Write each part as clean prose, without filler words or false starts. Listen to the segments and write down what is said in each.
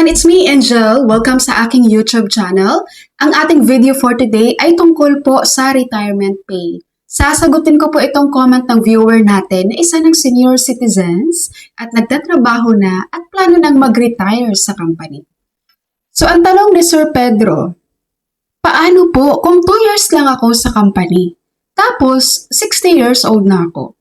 everyone, it's me, Angel. Welcome sa aking YouTube channel. Ang ating video for today ay tungkol po sa retirement pay. Sasagutin ko po itong comment ng viewer natin na isa ng senior citizens at nagtatrabaho na at plano nang mag-retire sa company. So ang tanong ni Sir Pedro, paano po kung 2 years lang ako sa company? Tapos 60 years old na ako.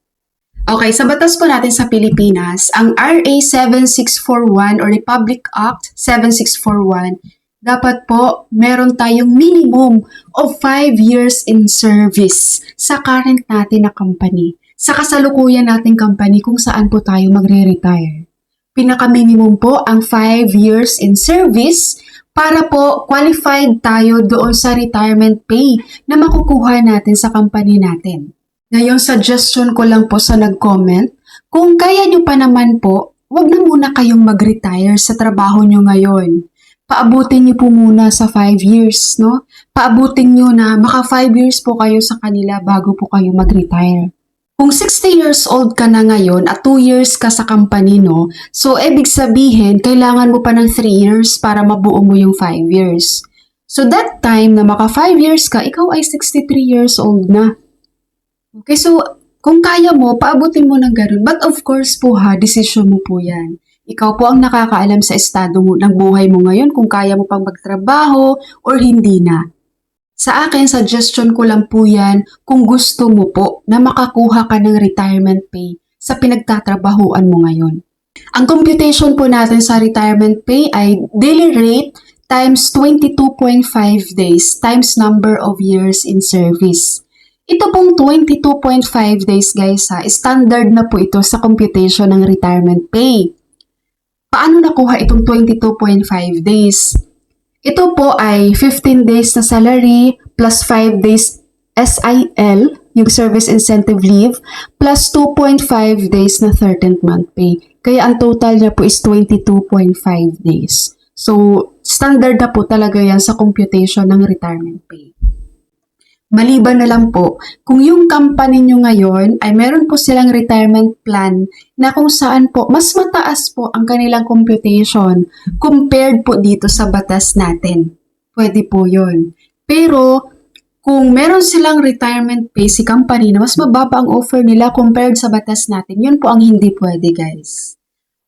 Okay, sa batas po natin sa Pilipinas, ang RA 7641 or Republic Act 7641, dapat po meron tayong minimum of 5 years in service sa current natin na company. Sa kasalukuyan nating company kung saan po tayo magre-retire. Pinaka-minimum po ang 5 years in service para po qualified tayo doon sa retirement pay na makukuha natin sa company natin. Ngayon, suggestion ko lang po sa nag-comment, kung kaya nyo pa naman po, wag na muna kayong mag-retire sa trabaho nyo ngayon. Paabutin nyo po muna sa 5 years, no? Paabutin nyo na maka 5 years po kayo sa kanila bago po kayo mag-retire. Kung 60 years old ka na ngayon at 2 years ka sa company, no? So, ibig sabihin, kailangan mo pa ng 3 years para mabuo mo yung 5 years. So, that time na maka 5 years ka, ikaw ay 63 years old na. Okay, so kung kaya mo, paabutin mo ng ganun. But of course po decision mo po yan. Ikaw po ang nakakaalam sa estado mo ng buhay mo ngayon kung kaya mo pang magtrabaho or hindi na. Sa akin, suggestion ko lang po yan kung gusto mo po na makakuha ka ng retirement pay sa pinagtatrabahuan mo ngayon. Ang computation po natin sa retirement pay ay daily rate times 22.5 days times number of years in service. Ito pong 22.5 days guys standard na po ito sa computation ng retirement pay. Paano nakuha itong 22.5 days? Ito po ay 15 days na salary plus 5 days SIL, yung service incentive leave, plus 2.5 days na 13th month pay. Kaya ang total niya po is 22.5 days. So, standard na po talaga yan sa computation ng retirement pay. Maliban na lang po, kung yung company nyo ngayon ay meron po silang retirement plan na kung saan po mas mataas po ang kanilang computation compared po dito sa batas natin. Pwede po yun. Pero kung meron silang retirement pay si company na mas mababa ang offer nila compared sa batas natin, yun po ang hindi pwede guys.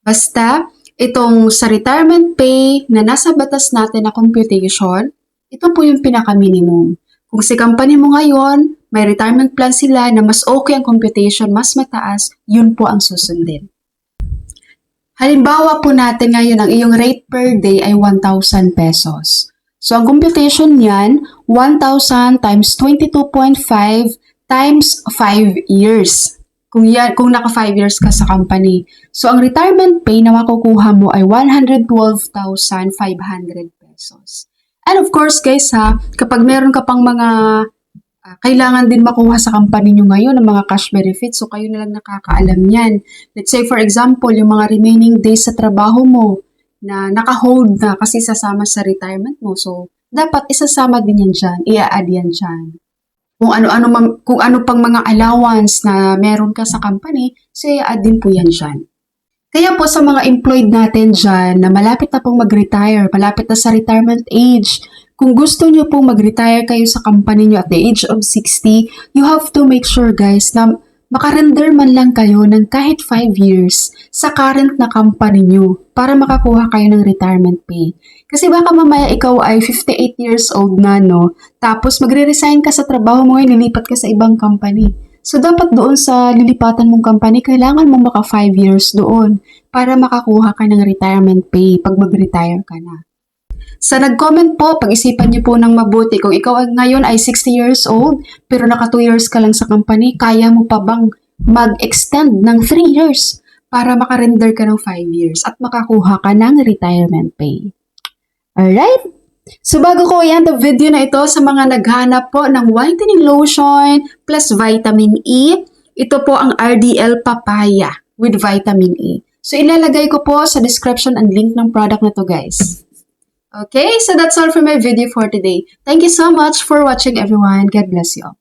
Basta itong sa retirement pay na nasa batas natin na computation, ito po yung pinaka-minimum. Kung si company mo ngayon, may retirement plan sila na mas okay ang computation, mas mataas, yun po ang susundin. Halimbawa po natin ngayon, ang iyong rate per day ay 1,000 pesos. So, ang computation niyan, 1,000 times 22.5 times 5 years. Kung naka 5 years ka sa company. So, ang retirement pay na makukuha mo ay 112,500 pesos. And of course guys kapag meron ka pang mga kailangan din makuha sa company nyo ngayon ng mga cash benefits, so kayo na lang nakakaalam yan. Let's say for example, yung mga remaining days sa trabaho mo na naka-hold na kasi sasama sa retirement mo. So, dapat isasama din yan dyan, i-add yan dyan. Kung ano pang mga allowance na meron ka sa company, so i-add din po yan dyan. Kaya po sa mga employed natin dyan na malapit na pong mag-retire, malapit na sa retirement age, kung gusto nyo pong mag-retire kayo sa company nyo at the age of 60, you have to make sure guys na makarender man lang kayo ng kahit 5 years sa current na company nyo para makakuha kayo ng retirement pay. Kasi baka mamaya ikaw ay 58 years old na, no? Tapos magre-resign ka sa trabaho mo ngayon, lilipat ka sa ibang company. So, dapat doon sa lilipatan mong company, kailangan mo maka 5 years doon para makakuha ka ng retirement pay pag mag-retire ka na. Sa nag-comment po, pag-isipan niyo po ng mabuti. Kung ikaw ngayon ay 60 years old, pero naka 2 years ka lang sa company, kaya mo pa bang mag-extend ng 3 years para makarender ka ng 5 years at makakuha ka ng retirement pay? Alright? So bago ko i-end the video na ito sa mga naghanap po ng whitening lotion plus vitamin E, ito po ang RDL Papaya with vitamin E. So ilalagay ko po sa description ang link ng product na to guys. Okay, so that's all for my video for today. Thank you so much for watching everyone. God bless you all.